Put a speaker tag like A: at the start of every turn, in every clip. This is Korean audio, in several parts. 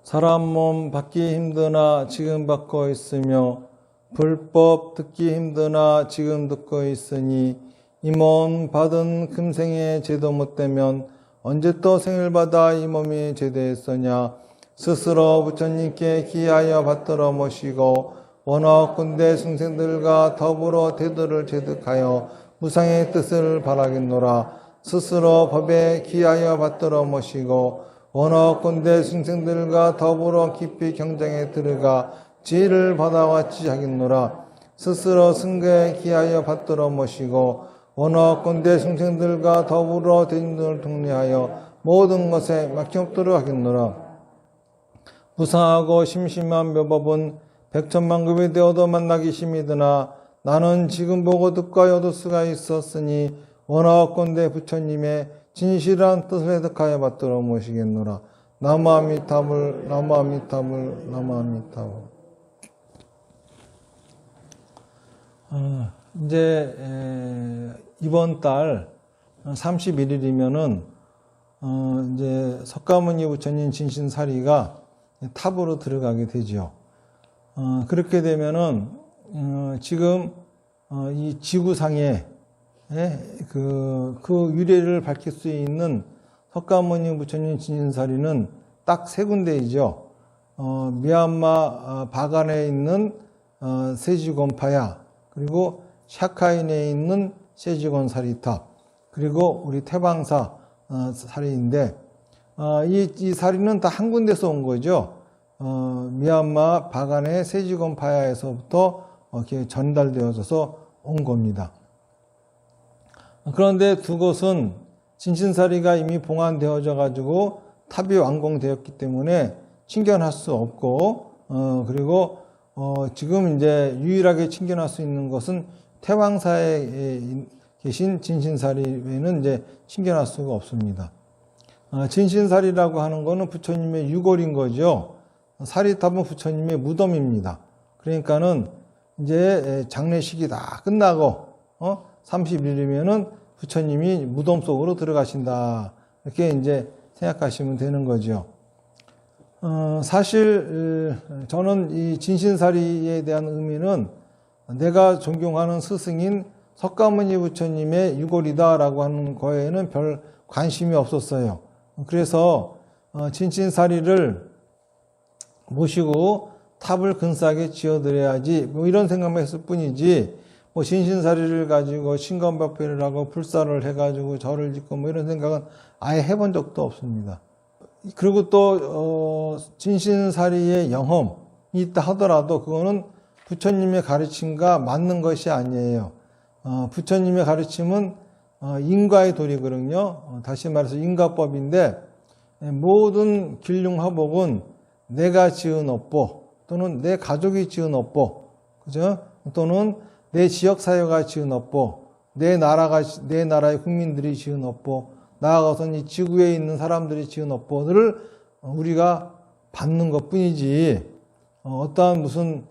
A: 사람 몸 받기 힘드나 지금 받고 있으며 불법 듣기 힘드나 지금 듣고 있으니 이 몸 받은 금생에 제도 못되면 언제 또 생을 받아 이 몸이 제대했으냐. 스스로 부처님께 기하여 받들어 모시고 원어군대 중생들과 더불어 대도를 제득하여 무상의 뜻을 바라겠노라. 스스로 법에 기하여 받들어 모시고 원어군대 중생들과 더불어 깊이 경장에 들어가 지혜를 받아왔지 하겠노라. 스스로 승가에 기하여 받들어 모시고 원어군대 중생들과 더불어 대중들을 독려하여 모든 것에 막힘없도록 하겠노라. 무상하고 심심한 묘법은 백천만급이 되어도 만나기 심히 드나 나는 지금 보고 듣고 얻을 수가 있었으니 원어군대 부처님의 진실한 뜻을 해석하여 받들어 모시겠노라. 나무아미타불 나무아미타불 나무아미타불. 이제 이번 달 31일이면은 이제 석가모니 부처님 진신사리가 탑으로 들어가게 되죠. 그렇게 되면은 지금 이 지구상에 그 유래를 밝힐 수 있는 석가모니 부처님 진신사리는 딱 세 군데이죠. 미얀마 바간에 있는 세지곤파야, 그리고 샤카인에 있는 세지곤 사리탑, 그리고 우리 태방사 사리인데 이 사리는 다 한 군데서 온 거죠. 미얀마 바간의 세지곤파야에서부터 이렇게 전달되어져서 온 겁니다. 그런데 두 곳은 진신사리가 이미 봉안되어져 가지고 탑이 완공되었기 때문에 친견할 수 없고, 그리고 지금 이제 유일하게 친견할 수 있는 것은 태왕사에 계신 진신사리 외에는 이제 친견할 수가 없습니다. 진신사리라고 하는 것은 부처님의 유골인 거죠. 사리탑은 부처님의 무덤입니다. 그러니까는 이제 장례식이 다 끝나고 30일이면은 부처님이 무덤 속으로 들어가신다, 이렇게 이제 생각하시면 되는 거죠. 사실 저는 이 진신사리에 대한 의미는 내가 존경하는 스승인 석가모니 부처님의 유골이다라고 하는 거에는 별 관심이 없었어요. 그래서 진신사리를 모시고 탑을 근사하게 지어드려야지 뭐 이런 생각만 했을 뿐이지, 뭐 진신사리를 가지고 신건법회를 하고 불사를 해가지고 절을 짓고 뭐 이런 생각은 아예 해본 적도 없습니다. 그리고 또 진신사리의 영험이 있다 하더라도 그거는 부처님의 가르침과 맞는 것이 아니에요. 부처님의 가르침은 인과의 도리거든요. 다시 말해서 인과법인데, 모든 길융화복은 내가 지은 업보, 또는 내 가족이 지은 업보, 그죠? 또는 내 지역사회가 지은 업보, 내 나라의 국민들이 지은 업보, 나아가서는 이 지구에 있는 사람들이 지은 업보들을 우리가 받는 것 뿐이지, 어떠한 무슨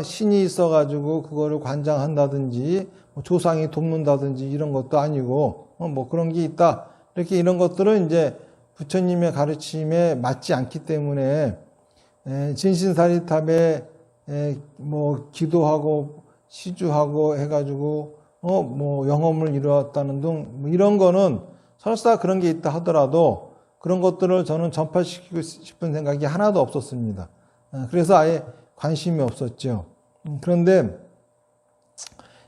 A: 신이 있어가지고 그거를 관장한다든지, 조상이 돕는다든지 이런 것도 아니고, 뭐 그런 게 있다, 이렇게 이런 것들은 이제 부처님의 가르침에 맞지 않기 때문에 진신사리탑에 뭐 기도하고 시주하고 해가지고 뭐 영험을 이루었다는 등 뭐 이런 거는 설사 그런 게 있다 하더라도 그런 것들을 저는 전파시키고 싶은 생각이 하나도 없었습니다. 그래서 아예 관심이 없었죠. 그런데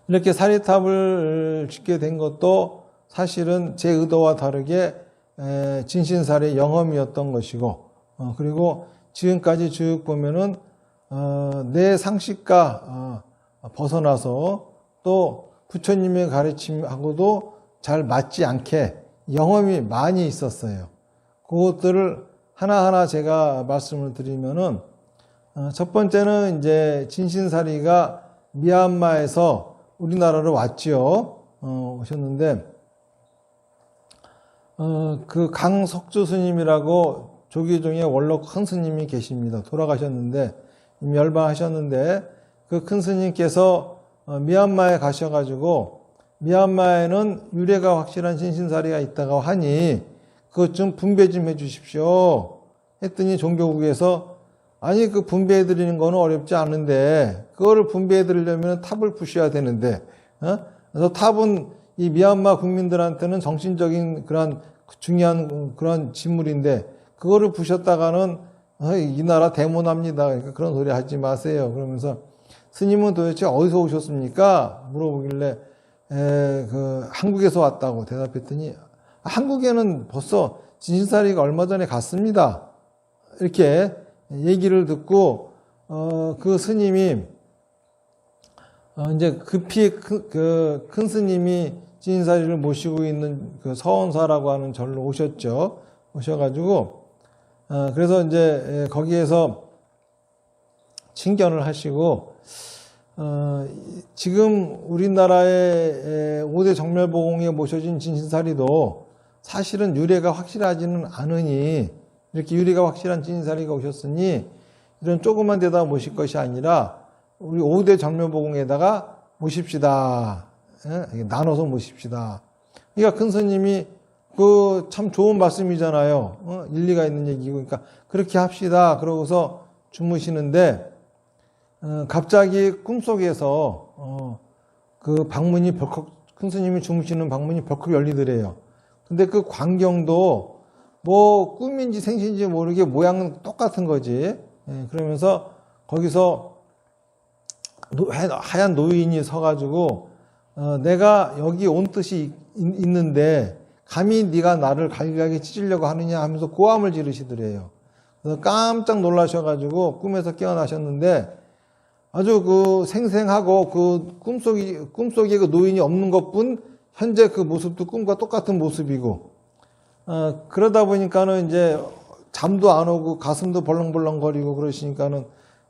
A: 이렇게 사리탑을 짓게 된 것도 사실은 제 의도와 다르게 진신사리 영험이었던 것이고, 그리고 지금까지 쭉 보면은 내 상식과 벗어나서 또 부처님의 가르침하고도 잘 맞지 않게 영험이 많이 있었어요. 그것들을 하나하나 제가 말씀을 드리면은, 첫 번째는 이제 진신사리가 미얀마에서 우리나라로 왔지요. 오셨는데, 그 강석주 스님이라고 조계종의 원록 큰 스님이 계십니다. 돌아가셨는데, 이미 열반하셨는데, 그 큰 스님께서 미얀마에 가셔가지고 미얀마에는 유래가 확실한 진신사리가 있다고 하니 그것 좀 분배 좀 해주십시오 했더니 종교국에서 아니 그 분배해 드리는 거는 어렵지 않은데 그거를 분배해 드리려면 탑을 부셔야 되는데 그래서 탑은 이 미얀마 국민들한테는 정신적인 그런 중요한 그런 진물인데 그거를 부셨다가는 이 나라 대문합니다. 그러니까 그런 소리 하지 마세요. 그러면서 스님은 도대체 어디서 오셨습니까? 물어보길래 한국에서 왔다고 대답했더니 한국에는 벌써 진신사리가 얼마 전에 갔습니다. 이렇게 얘기를 듣고 그 스님이 이제 급히 큰 스님이 진신사리를 모시고 있는 그 서원사라고 하는 절로 오셨죠. 오셔가지고 그래서 이제 거기에서 친견을 하시고 지금 우리나라의 5대 정멸보공에 모셔진 진신사리도 사실은 유래가 확실하지는 않으니 이렇게 유래가 확실한 진신사리가 오셨으니 이런 조그만 데다 모실 것이 아니라 우리 5대 정멸보공에다가 모십시다. 나눠서 모십시다. 그러니까 큰 스님이 그 참 좋은 말씀이잖아요. 일리가 있는 얘기고. 그러니까 그렇게 합시다. 그러고서 주무시는데 갑자기 꿈속에서 그 방문이 벌컥 큰 스님이 주무시는 방문이 벌컥 열리더래요. 근데 그 광경도 뭐 꿈인지 생신인지 모르게 모양은 똑같은 거지. 그러면서 거기서 하얀 노인이 서가지고 내가 여기 온 뜻이 있는데 감히 네가 나를 갈기갈기 찢으려고 하느냐 하면서 고함을 지르시더래요. 그래서 깜짝 놀라셔가지고 꿈에서 깨어나셨는데 아주 그 생생하고 그 꿈속에 그 노인이 없는 것뿐 현재 그 모습도 꿈과 똑같은 모습이고 그러다 보니까는 이제 잠도 안 오고 가슴도 벌렁벌렁거리고 그러시니까는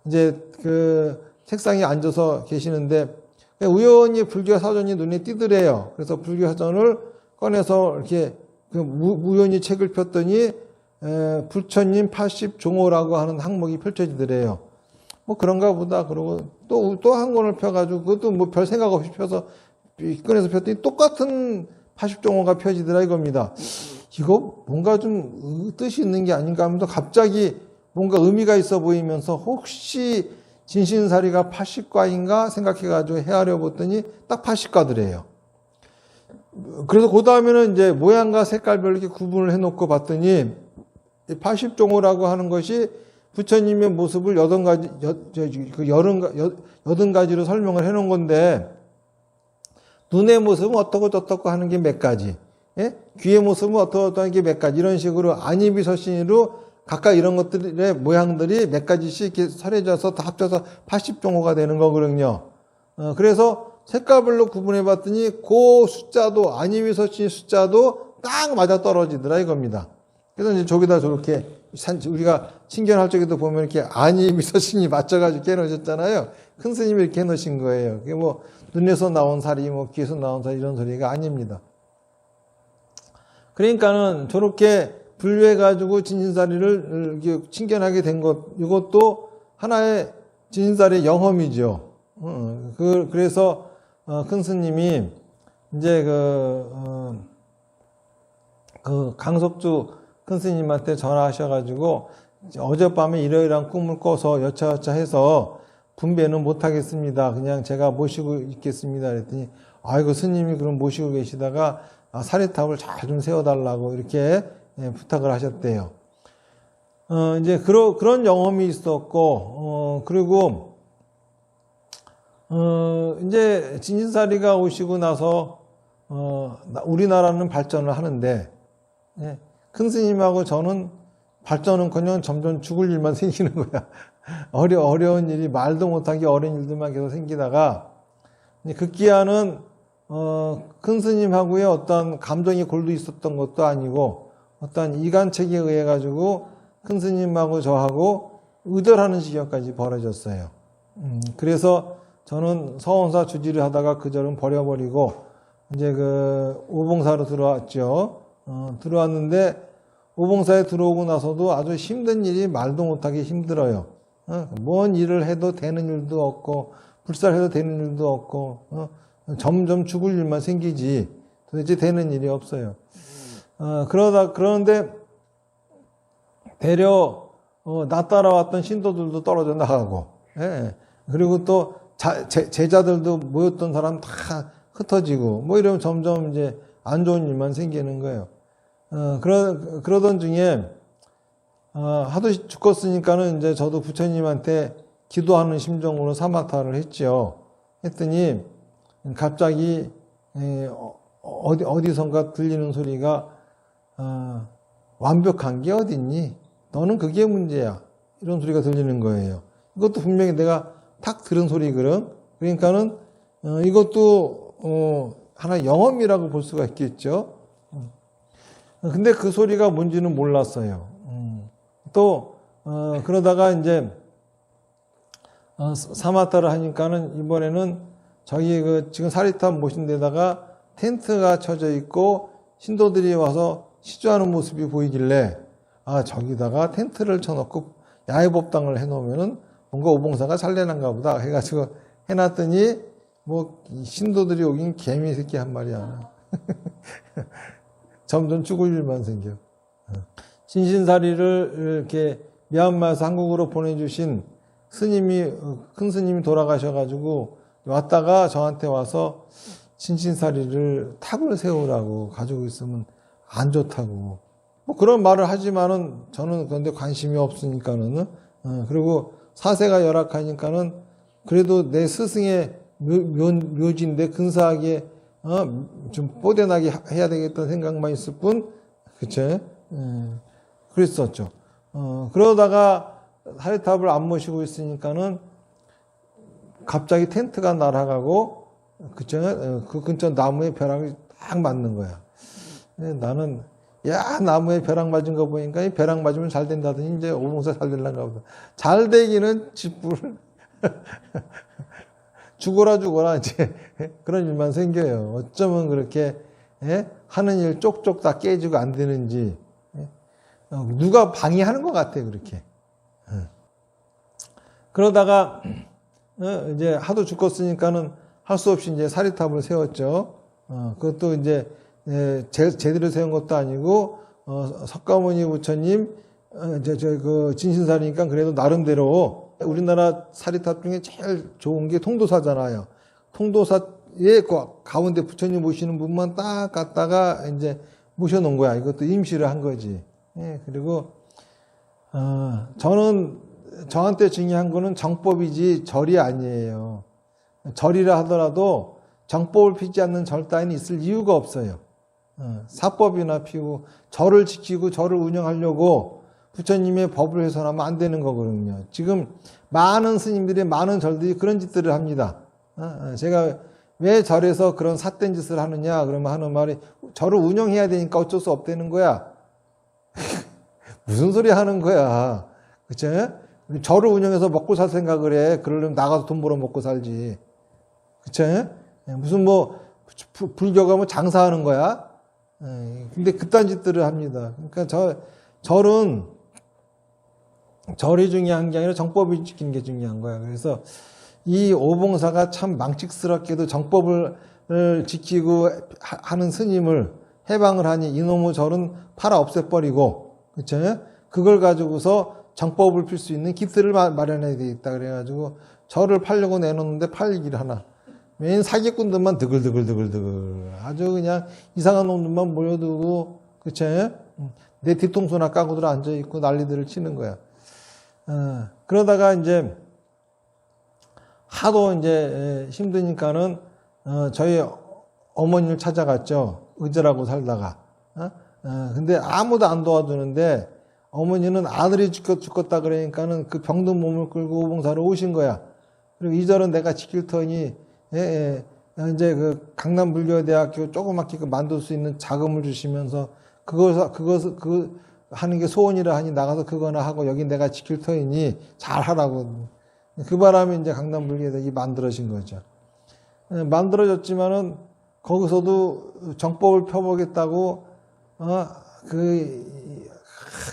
A: 이제 그 책상에 앉아서 계시는데 우연히 불교 사전이 눈에 띄더래요. 그래서 불교 사전을 꺼내서 이렇게 우연히 책을 폈더니 불처님 80종호라고 하는 항목이 펼쳐지더래요. 뭐 그런가 보다 그러고 또 한 권을 펴가지고 그것도 뭐 별 생각 없이 펴서 꺼내서 폈더니 똑같은 80종호가 펴지더라 이겁니다. 이거 뭔가 좀 뜻이 있는 게 아닌가 하면서 갑자기 뭔가 의미가 있어 보이면서 혹시 진신사리가 80과인가 생각해가지고 헤아려 봤더니 딱 80과더래요. 그래서 그 다음에는 이제 모양과 색깔별로 이렇게 구분을 해놓고 봤더니 80종호라고 하는 것이 부처님의 모습을 80가지로 설명을 해놓은 건데 눈의 모습은 어떻고 저떻고 하는 게 몇 가지, 귀의 모습은 어떻고 하는 게 몇 가지 이런 식으로 안이비서신으로 각각 이런 것들의 모양들이 몇 가지씩 이렇게 설해져서 다 합쳐서 80종호가 되는 거거든요. 그래서 색깔별로 구분해 봤더니 그 숫자도 안이비서신 숫자도 딱 맞아 떨어지더라 이겁니다. 그래서 이제 저기다 저렇게 우리가 친견할 적에도 보면 이렇게 안이비서신이 맞춰가지고 해놓으셨잖아요. 큰 스님이 이렇게 해놓으신 거예요. 그게 뭐 눈에서 나온 살이 뭐 귀에서 나온 살이 이런 소리가 아닙니다. 그러니까는 저렇게 분류해가지고 진신사리를 이렇게 친견하게 된 것, 이것도 하나의 진신사리의 영험이죠. 그래서 큰 스님이 이제 그 강석주 큰 스님한테 전화하셔가지고 어젯밤에 이러이러한 꿈을 꿔서 여차여차 해서 분배는 못하겠습니다. 그냥 제가 모시고 있겠습니다. 그랬더니 아이고 스님이 그럼 모시고 계시다가 사리탑을 잘 좀 세워달라고 이렇게 부탁을 하셨대요. 이제 그런 영험이 있었고 그리고 이제 진신사리가 오시고 나서 우리나라는 발전을 하는데 큰 스님하고 저는 발전은커녕 점점 죽을 일만 생기는 거야. 어려운 일이 말도 못하게 어려운 일들만 계속 생기다가 급기야는 큰 스님하고의 어떤 감정의 골도 있었던 것도 아니고 어떤 이간책에 의해 가지고 큰 스님하고 저하고 의절하는 지경까지 벌어졌어요. 그래서 저는 서원사 주지를 하다가 그 절은 버려버리고 이제 그 오봉사로 들어왔죠. 들어왔는데 오봉사에 들어오고 나서도 아주 힘든 일이 말도 못하게 힘들어요. 뭔 일을 해도 되는 일도 없고 불살해도 되는 일도 없고 점점 죽을 일만 생기지 도대체 되는 일이 없어요. 그런데 대려 나 따라왔던 신도들도 떨어져 나가고, 예. 그리고 또 제자들도 모였던 사람 다 흩어지고 뭐 이러면 점점 이제 안 좋은 일만 생기는 거예요. 그러던 중에 하도 죽었으니까는 이제 저도 부처님한테 기도하는 심정으로 사마타를 했죠. 했더니 갑자기 어디선가 들리는 소리가 완벽한 게 어딨니? 너는 그게 문제야. 이런 소리가 들리는 거예요. 이것도 분명히 내가 탁 들은 소리거든. 그러니까는 이것도 하나의 영험이라고 볼 수가 있겠죠. 근데 그 소리가 뭔지는 몰랐어요. 또 그러다가 이제 사마타를 하니까는 이번에는 저기 지금 사리탑 모신 데다가 텐트가 쳐져 있고 신도들이 와서 시주하는 모습이 보이길래 저기다가 텐트를 쳐놓고 야외법당을 해놓으면은 뭔가 오봉사가 살려난가 보다 해가지고 해놨더니 뭐 신도들이 오긴 개미 새끼 한 마리야. 점점 죽을 일만 생겨. 진신사리를 이렇게 미얀마에서 한국으로 보내주신 스님이 큰 스님이 돌아가셔가지고 왔다가 저한테 와서 진신사리를 탑을 세우라고 가지고 있으면 안 좋다고 뭐 그런 말을 하지만은 저는 그런데 관심이 없으니까는 그리고 사세가 열악하니까는 그래도 내 스승의 묘지인데 근사하게 좀 뽀대나게 해야 되겠다는 생각만 있을 뿐 그쵸? 그랬었죠. 그러다가 사리탑을 안 모시고 있으니까는 갑자기 텐트가 날아가고 그쵸? 그 근처 나무에 벼락이 딱 맞는 거야. 나는 야 나무에 벼락 맞은 거 보니까 이 벼락 맞으면 잘 된다더니 이제 오봉사 잘 될란가 보다. 잘 되기는 짓불 죽어라 이제 그런 일만 생겨요. 어쩌면 그렇게 하는 일 쪽쪽 다 깨지고 안 되는지 누가 방해하는 것 같아 그렇게. 그러다가 이제 하도 죽었으니까는 할 수 없이 이제 사리탑을 세웠죠. 그것도 이제 제대로 세운 것도 아니고 석가모니 부처님 그 진신사리니까 그래도 나름대로 우리나라 사리탑 중에 제일 좋은 게 통도사잖아요. 통도사의 그 가운데 부처님 모시는 분만 딱 갖다가 이제 모셔놓은 거야. 이것도 임시를 한 거지. 그리고 저는 저한테 중요한 거는 정법이지 절이 아니에요. 절이라 하더라도 정법을 피지 않는 절 따위는 있을 이유가 없어요. 사법이나 피고 절을 지키고 절을 운영하려고 부처님의 법을 훼손하면 안 되는 거거든요. 지금 많은 스님들의 많은 절들이 그런 짓들을 합니다. 제가 왜 절에서 그런 삿된 짓을 하느냐 그러면 하는 말이 절을 운영해야 되니까 어쩔 수 없다는 거야. 무슨 소리 하는 거야. 그쵸? 절을 운영해서 먹고 살 생각을 해. 그러려면 나가서 돈 벌어 먹고 살지. 그쵸? 무슨 뭐 불교가 뭐 장사하는 거야? 근데 그딴 짓들을 합니다. 그러니까 절은 절이 중요한 게 아니라 정법이 지키는 게 중요한 거야. 그래서 이 오봉사가 참 망측스럽게도 정법을 지키고 하는 스님을 해방을 하니 이놈의 절은 팔아 없애버리고, 그쵸? 그걸 가지고서 정법을 필 수 있는 깃들을 마련해야 되겠다. 그래가지고 절을 팔려고 내놓는데 팔리기를 하나. 맨 사기꾼들만 드글드글 아주 그냥 이상한 놈들만 모여두고, 그쵸? 내 뒤통수나 까고 들어 앉아있고 난리들을 치는 거야. 그러다가 이제 하도 이제 힘드니까는 저희 어머니를 찾아갔죠. 의절하고 살다가. 근데 아무도 안 도와주는데 어머니는 아들이 죽었다 그러니까는 그 병든 몸을 끌고 오봉사로 오신 거야. 그리고 이절은 내가 지킬 터니 이제 그 강남 불교대학교 조그맣게 만들 수 있는 자금을 주시면서 그것을 하는 게 소원이라 하니 나가서 그거나 하고 여기 내가 지킬 터이니 잘 하라고. 그 바람에 이제 강남 불교대학이 만들어진 거죠. 만들어졌지만은 거기서도 정법을 펴보겠다고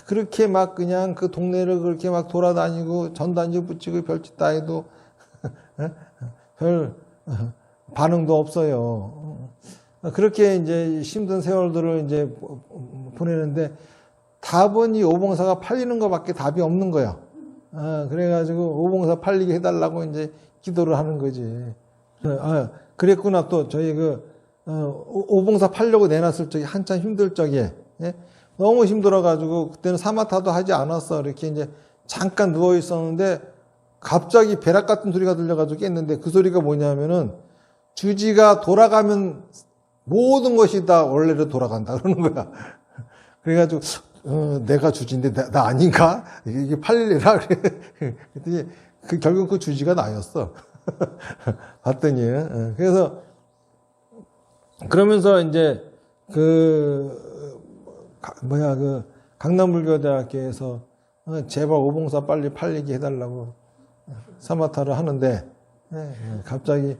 A: 그렇게 막 그냥 그 동네를 그렇게 막 돌아다니고 전단지 붙이고 별짓 다 해도 별 반응도 없어요. 그렇게 이제 힘든 세월들을 이제 보내는데 답은 이 오봉사가 팔리는 것밖에 답이 없는 거야. 그래가지고 오봉사 팔리게 해달라고 이제 기도를 하는 거지. 그랬구나. 또 저희 오봉사 팔려고 내놨을 적에 한참 힘들 적에, 예? 너무 힘들어가지고 그때는 사마타도 하지 않았어. 이렇게 이제 잠깐 누워 있었는데 갑자기 벼락 같은 소리가 들려가지고 깼는데 그 소리가 뭐냐면은 주지가 돌아가면 모든 것이 다 원래로 돌아간다 그러는 거야. 그래가지고 내가 주지인데 나 아닌가? 이게 팔리라 그랬더니 결국 그 주지가 나였어. 봤더니 그래서 그러면서 이제 강남불교대학교에서 제발 오봉사 빨리 팔리게 해달라고 사마타를 하는데 갑자기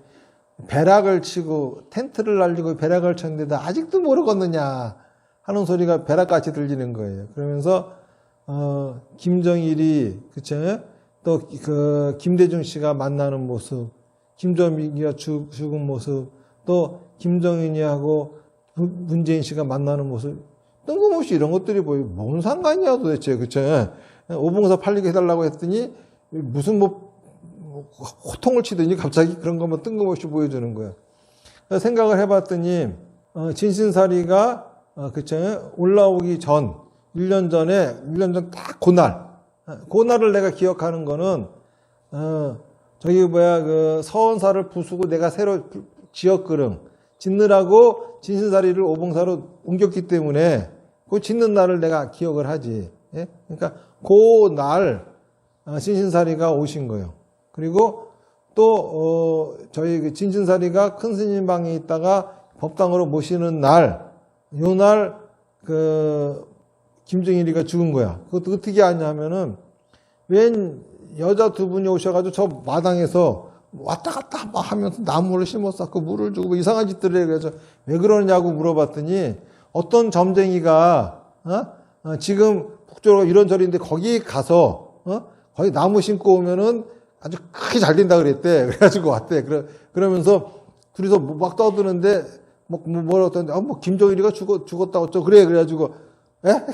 A: 벼락을 치고 텐트를 날리고 벼락을 쳤는데 아직도 모르겠느냐 하는 소리가 벼락같이 들리는 거예요. 그러면서 김정일이 그쵸? 또 김대중 씨가 만나는 모습, 김정일이가 죽은 모습, 또 김정은이하고 문재인 씨가 만나는 모습, 뜬금없이 이런 것들이 뭔 상관이야 도대체, 그쵸? 오봉사 팔리게 해달라고 했더니 무슨 호통을 치더니 갑자기 그런 것만 뜬금없이 보여주는 거야. 생각을 해봤더니 진신사리가 그쵸? 올라오기 전 1년 전 딱 그날을 내가 기억하는 거는 서원사를 부수고 내가 새로 지역그릉 짓느라고 진신사리를 오봉사로 옮겼기 때문에 그 짓는 날을 내가 기억을 하지. 예? 그러니까 그날 진신사리가 오신 거예요. 그리고 또 저희 진신사리가 큰 스님 방에 있다가 법당으로 모시는 날, 요날 김정일이가 죽은 거야. 그것도 어떻게 하냐면은 웬 여자 두 분이 오셔가지고 저 마당에서 왔다 갔다 막 하면서 나무를 심었어. 그 물을 주고 이상한 짓들을 해. 그래서 왜 그러냐고 물어봤더니 어떤 점쟁이가 지금 북쪽으로 이런저런인데 거기 가서 거기 나무 심고 오면은 아주 크게 잘 된다 그랬대. 그래가지고 왔대. 그러면서 둘이서 막 떠드는데 뭐라고 했더니 김정일이가 죽었다 어쩌고 그래. 그래가지고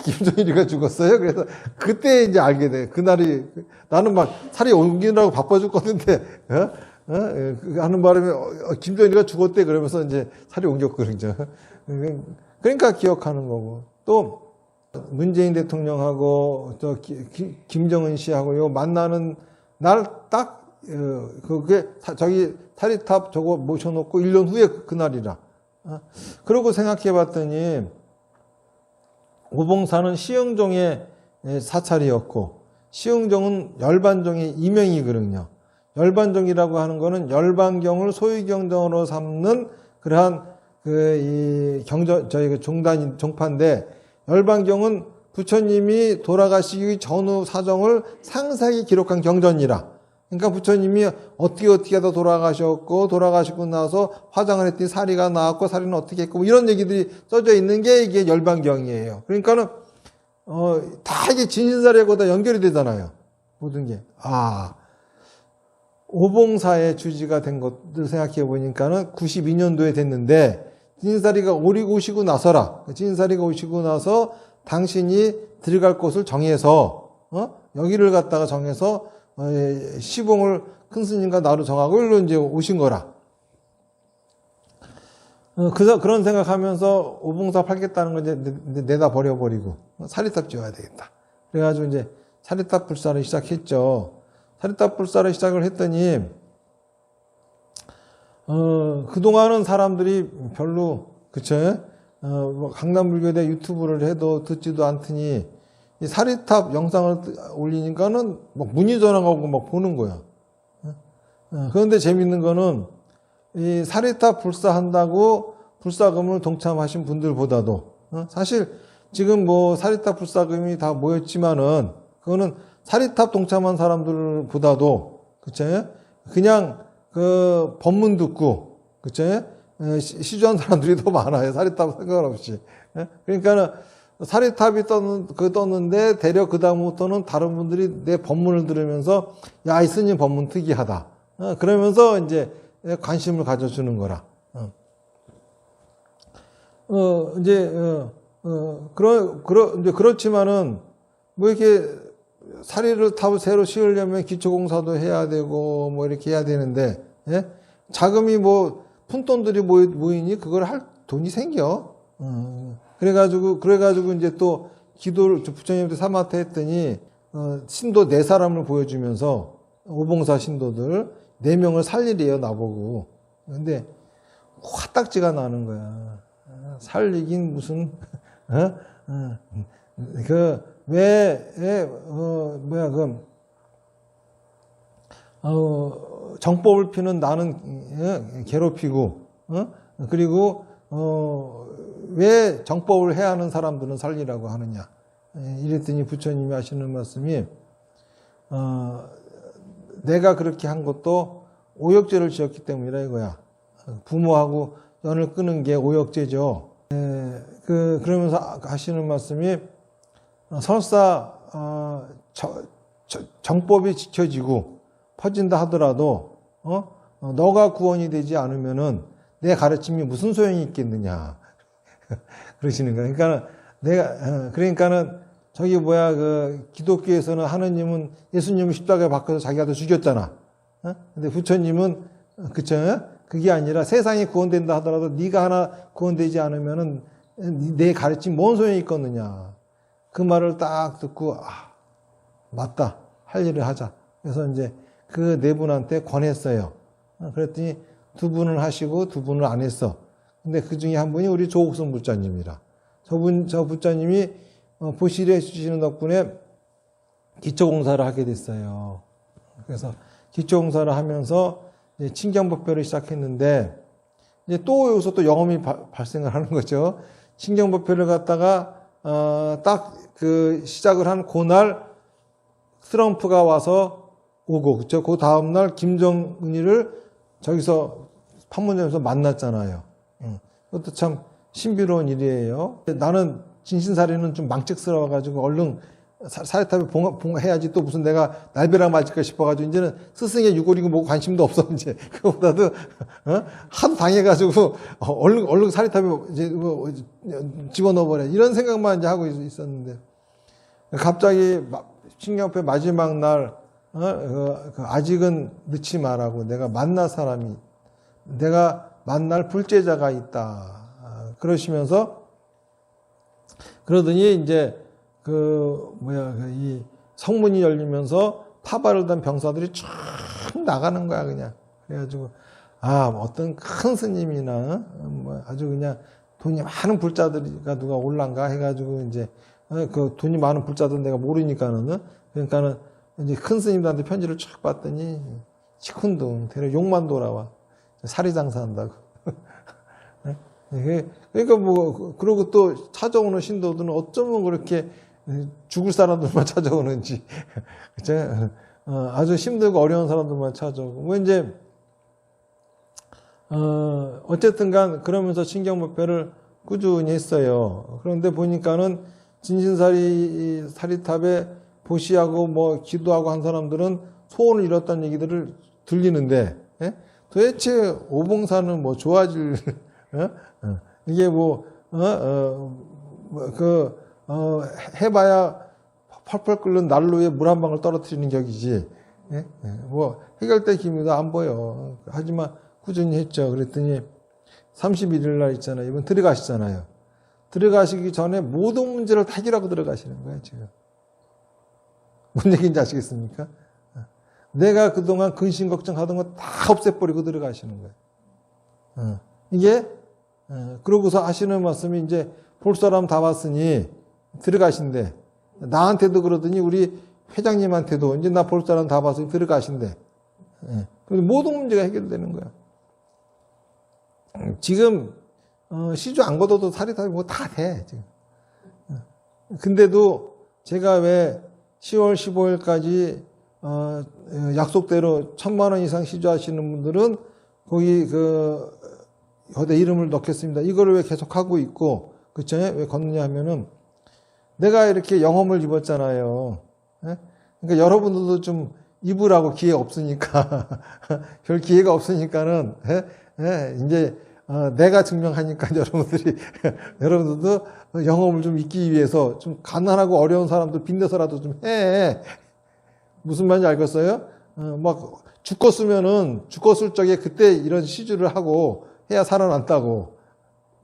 A: 김정일이가 죽었어요? 그래서 그때 이제 알게 돼. 그날이 나는 막 살이 옮기느라고 바빠 죽겠는데 하는 바람에 김정일이가 죽었대. 그러면서 이제 살이 옮겼거든요. 그러니까 기억하는 거고. 또 문재인 대통령하고 또 김정은 씨하고 요 만나는 날 딱 그게 저기 사리탑 저거 모셔놓고 1년 후에 그날이라. 그러고 생각해 봤더니 오봉사는 시흥종의 사찰이었고 시흥종은 열반종의 이명이거든요. 열반종이라고 하는 거는 열반경을 소유경전으로 삼는 그러한 저희 종파인데 열반경은 부처님이 돌아가시기 전후 사정을 상세하게 기록한 경전이라. 그러니까 부처님이 어떻게 하다 돌아가셨고 돌아가시고 나서 화장을 했더니 사리가 나왔고 사리는 어떻게 했고 이런 얘기들이 써져 있는 게 이게 열반경이에요. 그러니까는 다 이게 진신사리하고 다 연결이 되잖아요. 모든 게. 오봉사의 주지가 된 것들 생각해 보니까는 92년도에 됐는데 진신사리가 오시고 나서라. 진신사리가 오시고 나서 당신이 들어갈 곳을 정해서 여기를 갖다가 정해서 시봉을 큰 스님과 나로 정하고 일로 이제 오신 거라. 그런 생각하면서 오봉사 팔겠다는 걸 이제 내다 버려버리고 사리탑 지어야 되겠다. 그래가지고 이제 사리탑 불사를 시작했죠. 사리탑 불사를 시작을 했더니 그동안은 사람들이 별로 그쵸? 강남불교대 유튜브를 해도 듣지도 않더니 이 사리탑 영상을 올리니까는 막 문의 전화가 오고 막 보는 거야. 그런데 재밌는 거는 이 사리탑 불사한다고 불사금을 동참하신 분들보다도 사실 지금 사리탑 불사금이 다 모였지만은 그거는 사리탑 동참한 사람들보다도 그쵸? 그냥 법문 듣고 그쵸? 시주한 사람들이 더 많아요. 사리탑 상관없이. 그러니까는 사리탑이 떴는데 대략 그 다음부터는 다른 분들이 내 법문을 들으면서 야, 이 스님 법문 특이하다. 그러면서 이제 관심을 가져주는 거라. 이제 그렇지만은 뭐 이렇게 사리를 탑을 새로 씌우려면 기초공사도 해야 되고 뭐 이렇게 해야 되는데, 예? 자금이 뭐 푼돈들이 모이니 그걸 할 돈이 생겨. 그래가지고 이제 또 기도를 부처님한테 사마타 했더니 신도 4사람을 보여주면서 오봉사 신도들 4명을 살리래요, 나보고. 근데 화딱지가 나는 거야. 살리긴 무슨 정법을 피는 나는 괴롭히고, 그리고 왜 정법을 해야 하는 사람들은 살리라고 하느냐. 이랬더니 부처님이 하시는 말씀이, 내가 그렇게 한 것도 오역죄를 지었기 때문이라 이거야. 부모하고 연을 끊은 게 오역죄죠. 그러면서 하시는 말씀이, 설사 정법이 지켜지고 퍼진다 하더라도 너가 구원이 되지 않으면은 내 가르침이 무슨 소용이 있겠느냐. 그러시는 거예요. 그러니까는 저기 기독교에서는 하느님은 예수님을 십자가에 박혀서 자기 아들 죽였잖아. 근데 부처님은 그쵸? 그게 아니라 세상이 구원된다 하더라도 네가 하나 구원되지 않으면은 내 가르침 뭔 소용이 있겠느냐. 그 말을 딱 듣고 맞다. 할 일을 하자. 그래서 이제 그 4분한테 권했어요. 그랬더니 2분을 하시고 2분을 안 했어. 근데 그 중에 한 분이 우리 조옥순 부처님이라. 저 부처님이 보시를 해주시는 덕분에 기초공사를 하게 됐어요. 그래서 기초공사를 하면서 친경법표를 시작했는데, 이제 또 여기서 또 영험이 발생을 하는 거죠. 친경법표를 갖다가 딱 그 시작을 한 그날 트럼프가 와서 오고, 그쵸? 그 다음날 김정은이를 저기서 판문점에서 만났잖아요. 그것도 참 신비로운 일이에요. 나는 진신사리는 좀 망측스러워가지고 얼른 사리탑에 봉해야지 또 무슨 내가 날벼락 맞을까 싶어가지고 이제는 스승의 유골이고 뭐 관심도 없어. 이제 그거보다도 하도 당해가지고 얼른 사리탑에 이제 집어넣어버려 이런 생각만 이제 하고 있었는데, 갑자기 신경패 마지막 날 아직은 늦지 말라고, 내가 만날 불제자가 있다. 그러시면서 그러더니 이제 이 성문이 열리면서 파발을 단 병사들이 쫙 나가는 거야, 그냥. 그래가지고, 어떤 큰 스님이나, 아주 그냥 돈이 많은 불자들이가 누가 올란가 해가지고, 이제, 그 돈이 많은 불자들 내가 모르니까는, 그러니까는, 이제 큰 스님들한테 편지를 쫙 봤더니, 시큰둥, 대략 욕만 돌아와. 사리 장사한다고. 그러니까 그리고 또 찾아오는 신도들은 어쩌면 그렇게 죽을 사람들만 찾아오는지, 그쵸? 아주 힘들고 어려운 사람들만 찾아오고, 이제, 어쨌든 간, 그러면서 신경법회를 꾸준히 했어요. 그런데 보니까는 사리탑에 보시하고 기도하고 한 사람들은 소원을 이뤘다는 얘기들을 들리는데, 도대체 오봉사는 좋아질, 이게 해봐야 펄펄 끓는 난로에 물 한 방울 떨어뜨리는 격이지. 해결될 기미도 안 보여. 하지만 꾸준히 했죠. 그랬더니 31일 날 있잖아요. 이번 들어가시잖아요. 들어가시기 전에 모든 문제를 다 해결하고 들어가시는 거예요, 지금. 뭔 얘기인지 아시겠습니까? 내가 그동안 근심 걱정하던 거 다 없애버리고 들어가시는 거예요. 이게, 그러고서 하시는 말씀이 이제 볼 사람 다 봤으니 들어가신대. 나한테도 그러더니 우리 회장님한테도 이제 나 볼 사람 다 봤으니 들어가신대. 모든 문제가 해결되는 거야. 지금 시주 안 걷어도 사리탑이 다 돼. 지금. 근데도 제가 왜 10월 15일까지 약속대로 1,000만 원 이상 시주하시는 분들은 거기 여기다 이름을 넣겠습니다. 이거를 왜 계속 하고 있고, 그쵸? 왜 걷느냐 하면은 내가 이렇게 영험을 입었잖아요. 예? 그러니까 여러분들도 좀 입으라고 기회 없으니까 별 기회가 없으니까는 이제 내가 증명하니까 여러분들도 영험을 좀 입기 위해서 좀 가난하고 어려운 사람들 빚내서라도 좀 해. 무슨 말인지 알겠어요? 막 죽었을 적에 그때 이런 시주를 하고 해야 살아난다고.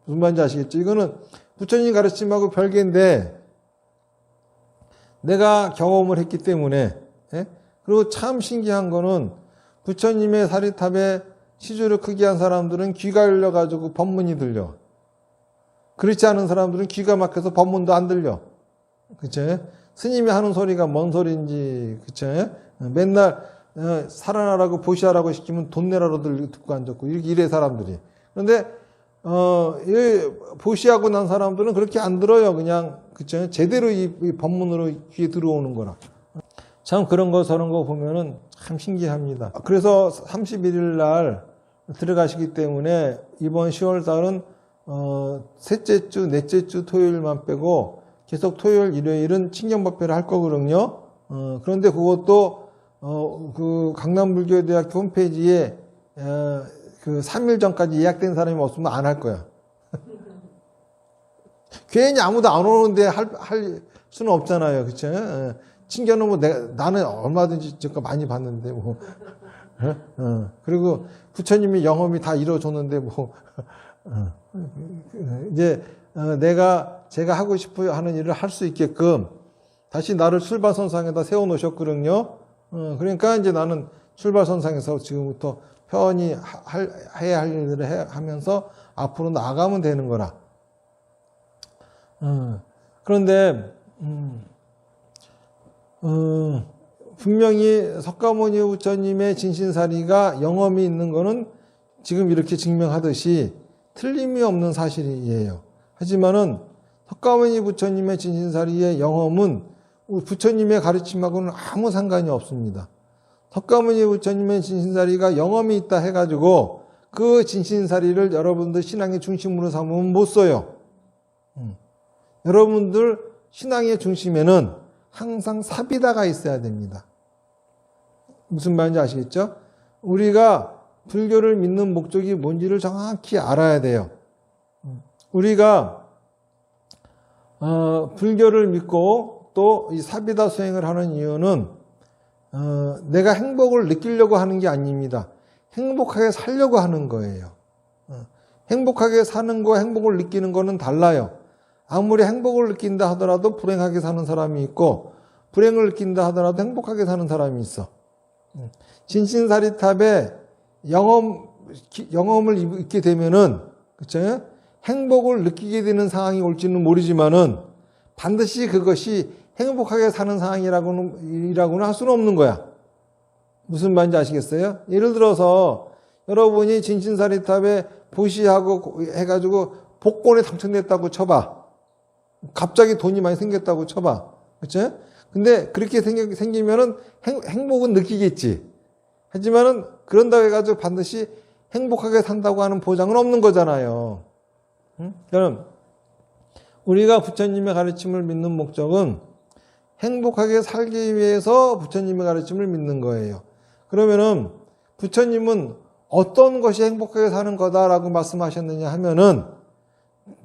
A: 무슨 말인지 아시겠죠? 이거는 부처님 가르침하고 별개인데 내가 경험을 했기 때문에. 그리고 참 신기한 거는 부처님의 사리탑에 시주를 크게 한 사람들은 귀가 열려가지고 법문이 들려. 그렇지 않은 사람들은 귀가 막혀서 법문도 안 들려. 그쵸? 스님이 하는 소리가 뭔 소리인지, 그쵸? 맨날 살아나라고 보시하라고 시키면 돈 내라로 듣고 앉았고, 이래 사람들이. 그런데, 보시하고 난 사람들은 그렇게 안 들어요. 그냥, 그쵸? 제대로 이 법문으로 귀에 들어오는 거라. 참 그런 거 저런 거 보면은 참 신기합니다. 그래서 31일 날 들어가시기 때문에 이번 10월 달은 셋째 주, 넷째 주 토요일만 빼고 계속 토요일, 일요일은 친경법회를 할 거거든요. 그런데 그것도 그 강남불교대학교 홈페이지에 그 3일 전까지 예약된 사람이 없으면 안 할 거야. 괜히 아무도 안 오는데 할 수는 없잖아요. 그쵸? 친견은 뭐 나는 얼마든지 저거 많이 봤는데 뭐. 그리고 부처님이 영험이 다 이루어졌는데 뭐. 이제 제가 하고 싶어 하는 일을 할 수 있게끔 다시 나를 출발선상에다 세워놓으셨거든요. 그러니까 이제 나는 출발선상에서 지금부터 편히 해야 할 일들을 하면서 앞으로 나아가면 되는 거라. 그런데 분명히 석가모니 부처님의 진신사리가 영험이 있는 거는 지금 이렇게 증명하듯이 틀림이 없는 사실이에요. 하지만은 석가모니 부처님의 진신사리의 영험은 부처님의 가르침하고는 아무 상관이 없습니다. 석가모니 부처님의 진신사리가 영험이 있다 해가지고 그 진신사리를 여러분들 신앙의 중심으로 삼으면 못 써요. 여러분들 신앙의 중심에는 항상 사비다가 있어야 됩니다. 무슨 말인지 아시겠죠? 우리가 불교를 믿는 목적이 뭔지를 정확히 알아야 돼요. 우리가 불교를 믿고 또 이 사비다 수행을 하는 이유는 내가 행복을 느끼려고 하는 게 아닙니다. 행복하게 살려고 하는 거예요. 행복하게 사는 거와 행복을 느끼는 거는 달라요. 아무리 행복을 느낀다 하더라도 불행하게 사는 사람이 있고 불행을 느낀다 하더라도 행복하게 사는 사람이 있어. 진신사리탑에 영험을 입게 되면은, 그쵸? 행복을 느끼게 되는 상황이 올지는 모르지만은 반드시 그것이 행복하게 사는 상황이라고는 할 수는 없는 거야. 무슨 말인지 아시겠어요? 예를 들어서 여러분이 진신사리탑에 보시하고 해가지고 복권에 당첨됐다고 쳐봐. 갑자기 돈이 많이 생겼다고 쳐봐. 그쵸? 근데 그렇게 생기면은 행복은 느끼겠지. 하지만은 그런다고 해가지고 반드시 행복하게 산다고 하는 보장은 없는 거잖아요. 그럼 우리가 부처님의 가르침을 믿는 목적은 행복하게 살기 위해서 부처님의 가르침을 믿는 거예요. 그러면은 부처님은 어떤 것이 행복하게 사는 거다라고 말씀하셨느냐 하면은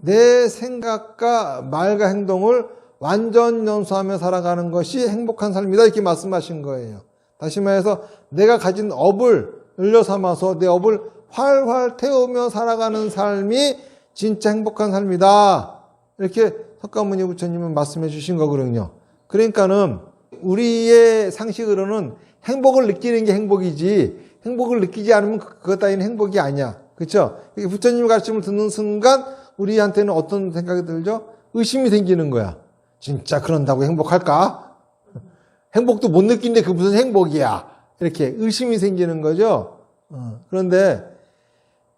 A: 내 생각과 말과 행동을 완전 연수하며 살아가는 것이 행복한 삶이다 이렇게 말씀하신 거예요. 다시 말해서 내가 가진 업을 을려 삼아서 내 업을 활활 태우며 살아가는 삶이 진짜 행복한 삶이다. 이렇게 석가모니 부처님은 말씀해 주신 거거든요. 그러니까는 우리의 상식으로는 행복을 느끼는 게 행복이지 행복을 느끼지 않으면 그것 따위는 행복이 아니야. 그렇죠? 부처님 가르침을 듣는 순간 우리한테는 어떤 생각이 들죠? 의심이 생기는 거야. 진짜 그런다고 행복할까? 행복도 못 느끼는데 그게 무슨 행복이야? 이렇게 의심이 생기는 거죠. 그런데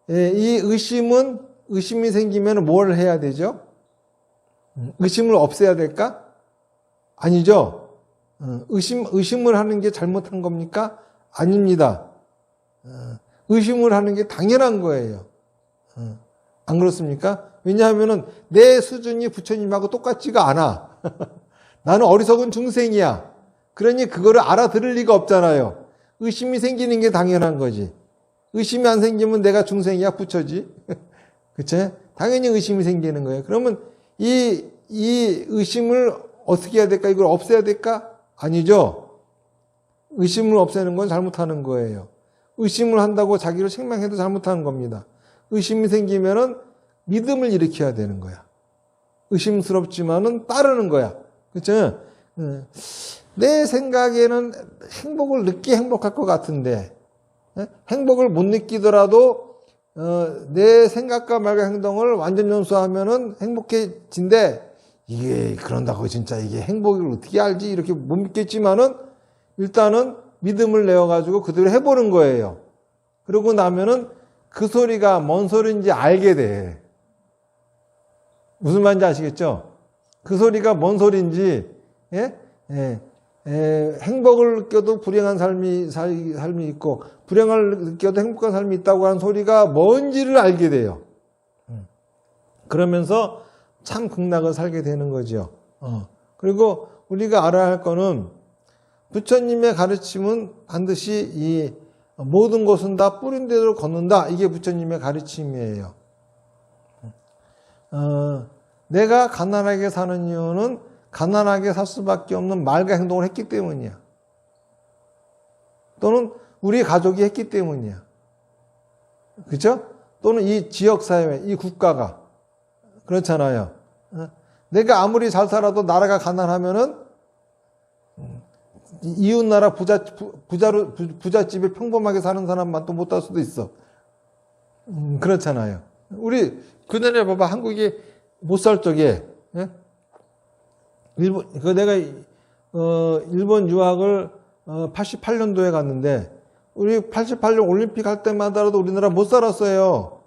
A: 이 의심이 생기면 뭘 해야 되죠? 의심을 없애야 될까? 아니죠. 의심을 하는 게 잘못한 겁니까? 아닙니다. 의심을 하는 게 당연한 거예요. 안 그렇습니까? 왜냐하면은 내 수준이 부처님하고 똑같지가 않아. 나는 어리석은 중생이야. 그러니 그거를 알아들을 리가 없잖아요. 의심이 생기는 게 당연한 거지. 의심이 안 생기면 내가 중생이야 부처지. 그치? 당연히 의심이 생기는 거예요. 그러면 이 의심을 어떻게 해야 될까? 이걸 없애야 될까? 아니죠. 의심을 없애는 건 잘못하는 거예요. 의심을 한다고 자기를 책망해도 잘못하는 겁니다. 의심이 생기면은 믿음을 일으켜야 되는 거야. 의심스럽지만은 따르는 거야. 그쵸? 내 생각에는 행복을 느끼 행복할 것 같은데, 행복을 못 느끼더라도, 내 생각과 말과 행동을 완전 연수하면은 행복해진대. 이게, 그런다고 진짜 이게 행복을 어떻게 알지? 이렇게 못 믿겠지만은, 일단은 믿음을 내어가지고 그대로 해보는 거예요. 그러고 나면은 그 소리가 뭔 소리인지 알게 돼. 무슨 말인지 아시겠죠? 그 소리가 뭔 소리인지, 행복을 느껴도 불행한 삶이 있고, 불행을 느껴도 행복한 삶이 있다고 하는 소리가 뭔지를 알게 돼요. 그러면서 참 극락을 살게 되는 거죠. 그리고 우리가 알아야 할 거는 부처님의 가르침은 반드시 이 모든 것은 다 뿌린 대로 걷는다. 이게 부처님의 가르침이에요. 내가 가난하게 사는 이유는 가난하게 살 수밖에 없는 말과 행동을 했기 때문이야. 또는 우리 가족이 했기 때문이야. 그렇죠? 또는 이 지역사회, 이 국가가 그렇잖아요. 내가 아무리 잘 살아도 나라가 가난하면은 이웃나라 부잣집에 평범하게 사는 사람만 또 못 살 수도 있어. 그렇잖아요. 우리 그전에 봐봐, 한국이 못 살 적에 내가 일본 유학을 88년도에 갔는데 우리 88년 올림픽 할 때마다라도 우리나라 못 살았어요.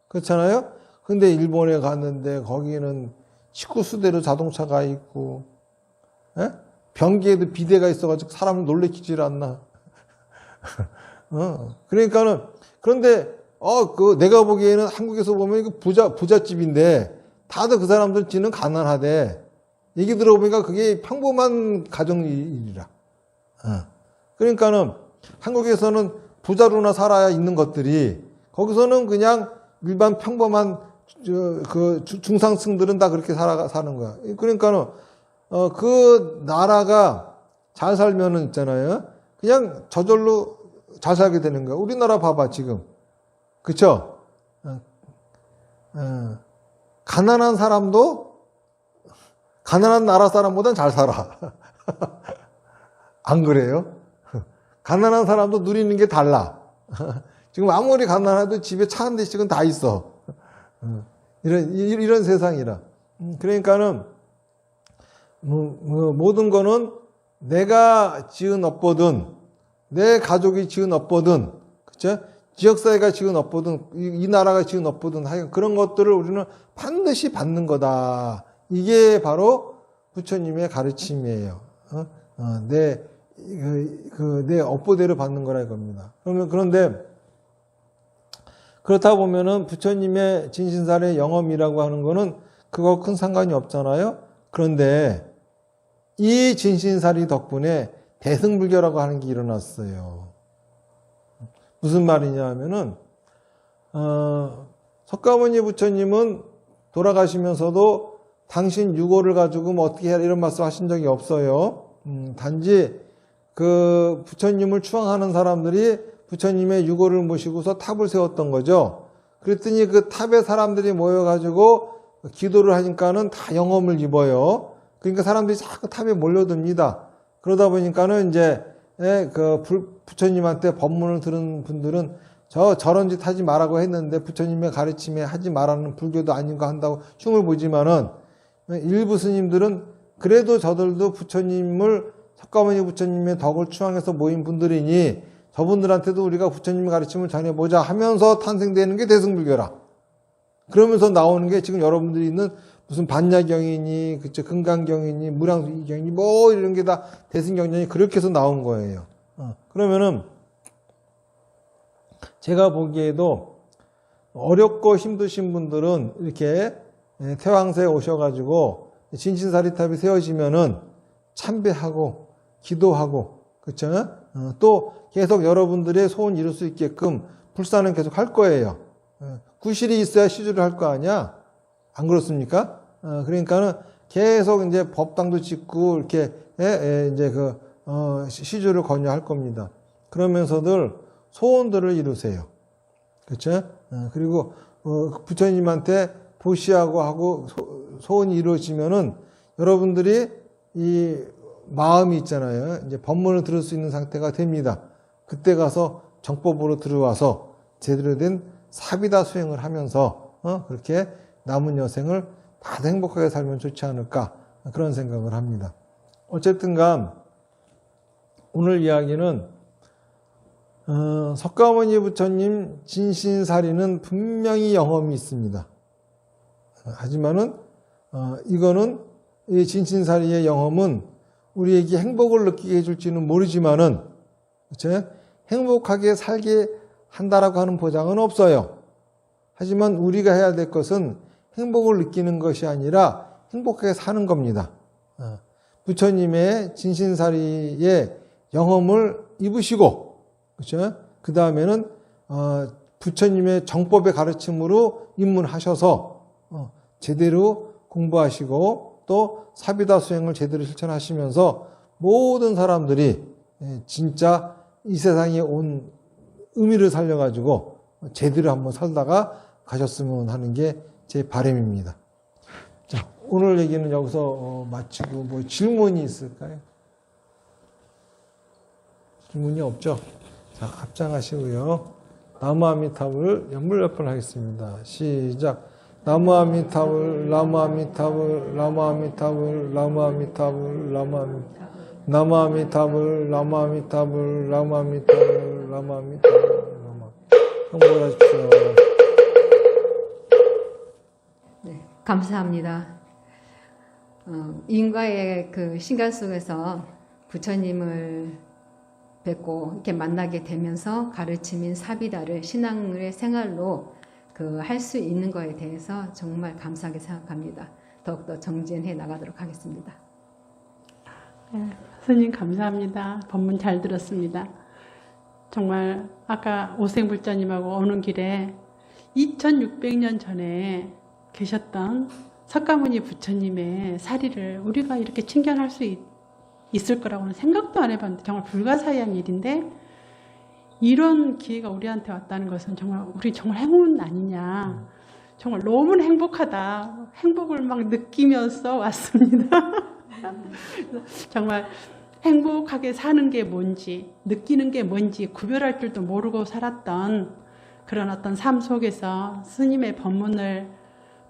A: 그렇잖아요. 근데 일본에 갔는데 거기는 식구수대로 자동차가 있고, 변기에도 비데가 있어가지고 사람을 놀래키질 않나. 그러니까는, 그런데, 내가 보기에는 한국에서 보면 이거 부잣집인데, 다들 그 사람들 지는 가난하대. 얘기 들어보니까 그게 평범한 가정일이라. 그러니까는, 한국에서는 부자로나 살아야 있는 것들이, 거기서는 그냥 일반 평범한, 중상층들은 다 그렇게 사는 거야. 그러니까는, 그 나라가 잘 살면은 있잖아요. 그냥 저절로 잘 살게 되는 거야. 우리나라 봐봐, 지금. 그쵸? 가난한 사람도 가난한 나라 사람보단 잘 살아. 안 그래요? 가난한 사람도 누리는 게 달라. 지금 아무리 가난해도 집에 차 한 대씩은 다 있어. 이런 세상이라. 그러니까는, 모든 거는 내가 지은 업보든, 내 가족이 지은 업보든, 그쵸? 지역사회가 지은 업보든, 이 나라가 지은 업보든, 하여간 그런 것들을 우리는 반드시 받는 거다. 이게 바로 부처님의 가르침이에요. 내 업보대로 받는 거라 이겁니다. 그런데, 그렇다 보면은 부처님의 진신사례 영험이라고 하는 거는 그거 큰 상관이 없잖아요. 그런데 이 진신사리 덕분에 대승불교라고 하는 게 일어났어요. 무슨 말이냐 하면은, 석가모니 부처님은 돌아가시면서도 당신 유고를 가지고 뭐 어떻게 해야 이런 말씀 하신 적이 없어요. 단지 그 부처님을 추앙하는 사람들이 부처님의 유고를 모시고서 탑을 세웠던 거죠. 그랬더니 그 탑에 사람들이 모여가지고 기도를 하니까는 다 영험을 입어요. 그러니까 사람들이 자꾸 탑에 몰려듭니다. 그러다 보니까는 이제 그 부처님한테 법문을 들은 분들은 저런 짓 하지 말라고 했는데 부처님의 가르침에 하지 말라는 불교도 아닌 거 한다고 흉을 보지만은 일부 스님들은 그래도 저들도 부처님을 석가모니 부처님의 덕을 추앙해서 모인 분들이니 저분들한테도 우리가 부처님의 가르침을 전해보자 하면서 탄생되는 게 대승불교라. 그러면서 나오는 게 지금 여러분들이 있는 무슨 반야경이니, 그쵸, 금강경이니, 무량수기경이니, 뭐 이런 게 다 대승경전이 그렇게 해서 나온 거예요. 그러면은 제가 보기에도 어렵고 힘드신 분들은 이렇게 태왕세에 오셔가지고 진신사리탑이 세워지면은 참배하고 기도하고, 그렇죠? 또 계속 여러분들의 소원 이룰 수 있게끔 불사는 계속 할 거예요. 구실이 있어야 시주를 할 거 아니야? 안 그렇습니까? 그러니까는 계속 이제 법당도 짓고 이렇게 이제 시주를 권유할 겁니다. 그러면서들 소원들을 이루세요. 그렇죠? 그리고 부처님한테 보시하고 하고 소원이 이루어지면은 여러분들이 이 마음이 있잖아요. 이제 법문을 들을 수 있는 상태가 됩니다. 그때 가서 정법으로 들어와서 제대로 된 사비다 수행을 하면서 그렇게 남은 여생을 다들 행복하게 살면 좋지 않을까, 그런 생각을 합니다. 어쨌든간 오늘 이야기는 석가모니 부처님 진신사리는 분명히 영험이 있습니다. 하지만은 이거는 이 진신사리의 영험은 우리에게 행복을 느끼게 해줄지는 모르지만은, 그렇죠? 행복하게 살게 한다라고 하는 보장은 없어요. 하지만 우리가 해야 될 것은 행복을 느끼는 것이 아니라 행복하게 사는 겁니다. 부처님의 진신사리의 영험을 입으시고, 그렇죠? 그 다음에는 부처님의 정법의 가르침으로 입문하셔서 제대로 공부하시고 또 사비다 수행을 제대로 실천하시면서 모든 사람들이 진짜 이 세상에 온 의미를 살려가지고 제대로 한번 살다가 가셨으면 하는 게 제 바람입니다. 자, 오늘 얘기는 여기서 마치고 뭐 질문이 있을까요? 질문이 없죠? 자, 합장하시고요. 나무아미타불 연불 하겠습니다. 시작. 나무아미타불, 나무아미타불, 나무아미타불, 나무아미타불, 나무아미타불, 나무아미타불, 나무아미타불, 나무아미타불. 행복하십시오.
B: 네, 감사합니다. 인과의 그 신간 속에서 부처님을 뵙고 이렇게 만나게 되면서 가르침인 사비다를 신앙의 생활로 할 수 있는 거에 대해서 정말 감사하게 생각합니다. 더욱더 정진해 나가도록 하겠습니다.
C: 네, 스님 감사합니다. 법문 잘 들었습니다. 정말 아까 오생불자님하고 오는 길에 2600년 전에 계셨던 석가모니 부처님의 사리를 우리가 이렇게 친견할 수 있을 거라고는 생각도 안 해봤는데 정말 불가사의한 일인데, 이런 기회가 우리한테 왔다는 것은 정말 우리 정말 행운 아니냐. 정말 너무 행복하다. 행복을 막 느끼면서 왔습니다. 정말 행복하게 사는 게 뭔지, 느끼는 게 뭔지 구별할 줄도 모르고 살았던 그런 어떤 삶 속에서 스님의 법문을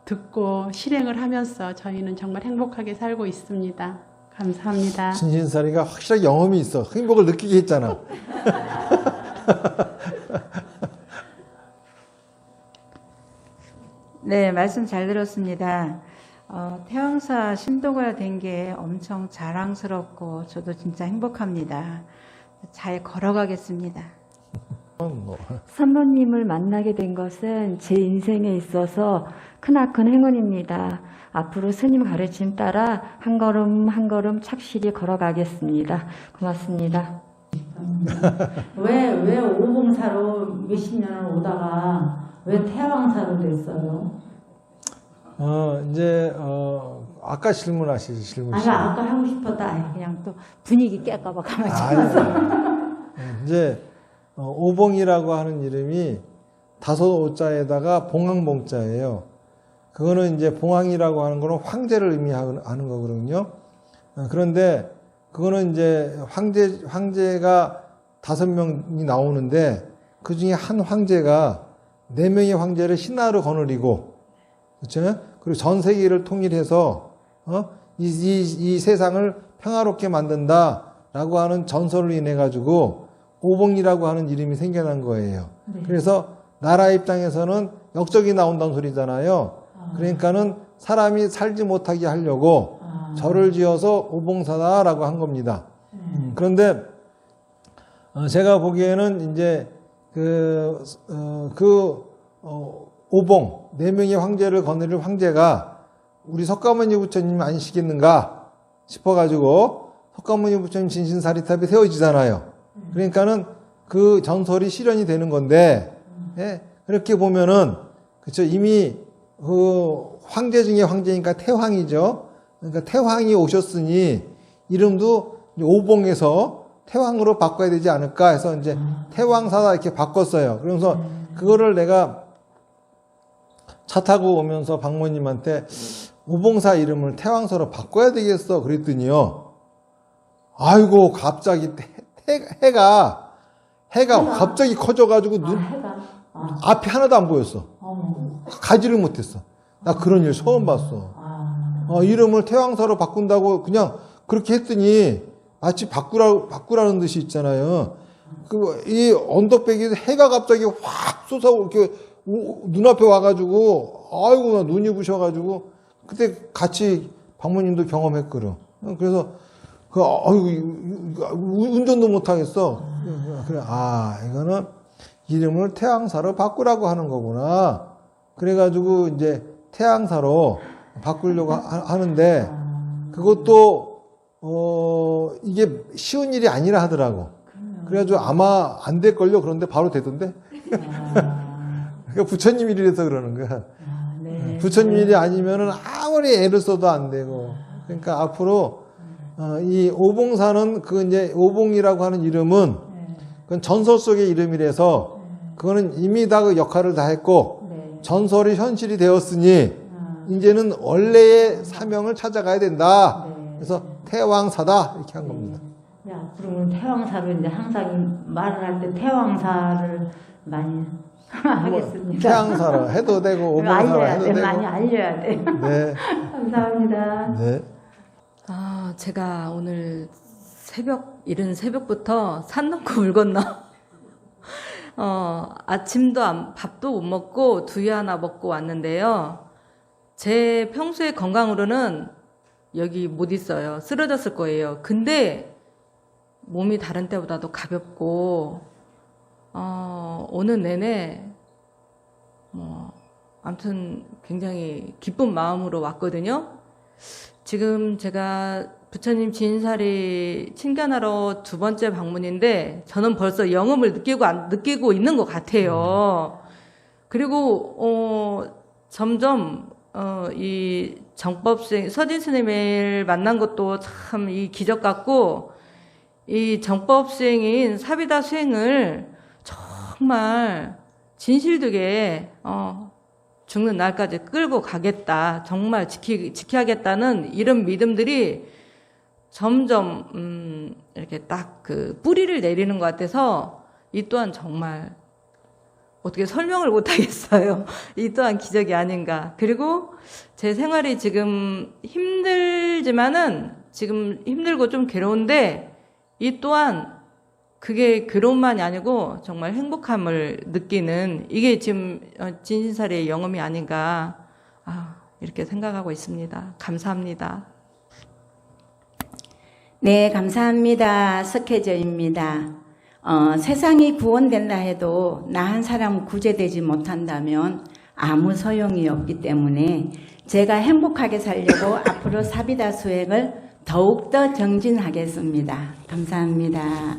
C: 듣고 실행을 하면서 저희는 정말 행복하게 살고 있습니다. 감사합니다.
A: 진신사리가 확실하게 영험이 있어. 행복을 느끼게 했잖아.
D: 네, 말씀 잘 들었습니다. 태왕사 신도가 된 게 엄청 자랑스럽고 저도 진짜 행복합니다. 잘 걸어가겠습니다.
E: 사모님을 만나게 된 것은 제 인생에 있어서 크나큰 행운입니다. 앞으로 스님 가르침 따라 한 걸음 한 걸음 착실히 걸어가겠습니다. 고맙습니다.
F: 왜 오봉사로 몇십 년을 오다가 왜 태왕사로 됐어요?
A: 이제 아까 질문하시지, 질문.
F: 아까 하고 싶었다. 그냥 또 분위기 깰까봐 가만히 있어서.
A: 이제 오봉이라고 하는 이름이 다섯 오자에다가 봉황봉자예요. 그거는 이제 봉황이라고 하는 거는 황제를 의미하는 거거든요. 그런데 그거는 이제 황제가 5명이 나오는데 그 중에 한 황제가 4명의 황제를 신하로 거느리고, 그렇죠? 그리고 전 세계를 통일해서 이 세상을 평화롭게 만든다라고 하는 전설로 인해 가지고 오봉이라고 하는 이름이 생겨난 거예요. 네. 그래서 나라 입장에서는 역적이 나온다는 소리잖아요. 그러니까는 사람이 살지 못하게 하려고 절을 지어서 오봉사다라고 한 겁니다. 그런데 제가 보기에는 이제 오봉 4명의 황제를 거느릴 황제가 우리 석가모니 부처님 아니시겠는가 싶어가지고 석가모니 부처님 진신사리탑이 세워지잖아요. 그러니까는 그 전설이 실현이 되는 건데, 예, 그렇게 보면은 그쵸, 이미 그 황제 중에 황제니까 태황이죠. 그러니까 태황이 오셨으니 이름도 오봉에서 태황으로 바꿔야 되지 않을까 해서 이제 태왕사다 이렇게 바꿨어요. 그래서 그거를 내가 차 타고 오면서 박모님한테 오봉사 이름을 태왕사로 바꿔야 되겠어 그랬더니요. 아이고 갑자기 해가 갑자기 커져가지고
F: 해가.
A: 앞이 하나도 안 보였어.
F: 어머.
A: 가지를 못했어. 나 그런 일 처음 봤어. 이름을 태왕사로 바꾼다고 그냥 그렇게 했더니 마치 바꾸라는 듯이 있잖아요. 이 언덕배기에서 해가 갑자기 확 솟아 이렇게 눈앞에 와가지고 아이고 나 눈이 부셔가지고 그때 같이 박모님도 경험했거든. 그래서 운전도 못 하겠어. 그래 이거는 이름을 태왕사로 바꾸라고 하는 거구나. 그래가지고 이제 태왕사로 바꾸려고 하는데 그것도 이게 쉬운 일이 아니라 하더라고. 그래가지고 아마 안 될걸요. 그런데 바로 되던데. 그러니까 부처님 일이라서 그러는 거야.
F: 네.
A: 부처님 일이 아니면은 아무리 애를 써도 안 되고. 그러니까 앞으로 이 오봉사는 그 이제 오봉이라고 하는 이름은 그건 전설 속의 이름이라서 그거는 이미 다 그 역할을 다 했고 전설이 현실이 되었으니 이제는 원래의 사명을 찾아가야 된다. 그래서 태왕사다 이렇게 한 겁니다.
F: 네, 앞으로는 태왕사로 이제 항상 말을 할 때 태왕사를 많이 하겠습니다.
A: 태왕사로 해도 되고 오봉사로
F: 알려야
A: 해도
F: 돼.
A: 되고.
F: 많이 알려야 돼.
A: 네.
F: 감사합니다.
A: 네.
G: 제가 오늘 이른 새벽부터 산 넘고 물 건너 아침도 밥도 못 먹고 두유 하나 먹고 왔는데요. 제 평소의 건강으로는 여기 못 있어요. 쓰러졌을 거예요. 근데 몸이 다른 때보다도 가볍고 오는 내내 아무튼 굉장히 기쁜 마음으로 왔거든요. 지금 제가 부처님 진사리 친견하러 2번째 방문인데 저는 벌써 영음을 느끼고 있는 것 같아요. 그리고 점점 이 정법수행 서진 스님을 만난 것도 참 이 기적 같고 이 정법수행인 사비다 수행을 정말 진실되게 죽는 날까지 끌고 가겠다. 정말 지켜야겠다는 이런 믿음들이 점점 이렇게 딱 그 뿌리를 내리는 것 같아서 이 또한 정말 어떻게 설명을 못 하겠어요. 이 또한 기적이 아닌가. 그리고 제 생활이 지금 힘들지만은 지금 힘들고 좀 괴로운데 이 또한 그게 괴로움만이 아니고 정말 행복함을 느끼는 이게 지금 진신사리의 영음이 아닌가 이렇게 생각하고 있습니다. 감사합니다.
H: 네, 감사합니다. 석혜저입니다. 세상이 구원된다 해도 나 한 사람 구제되지 못한다면 아무 소용이 없기 때문에 제가 행복하게 살려고 앞으로 사비다 수행을 더욱더 정진하겠습니다. 감사합니다.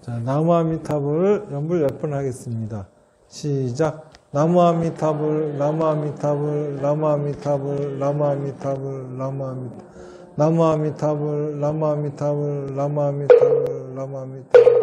A: 자, 나무아미타불 연불 10번 하겠습니다. 시작. 나무아미타불, 나무아미타불, 나무아미타불, 나무아미타불, 나무아미타불, 나무아미타불, 나무아미타불, 나무아미타불, 나무아미타불.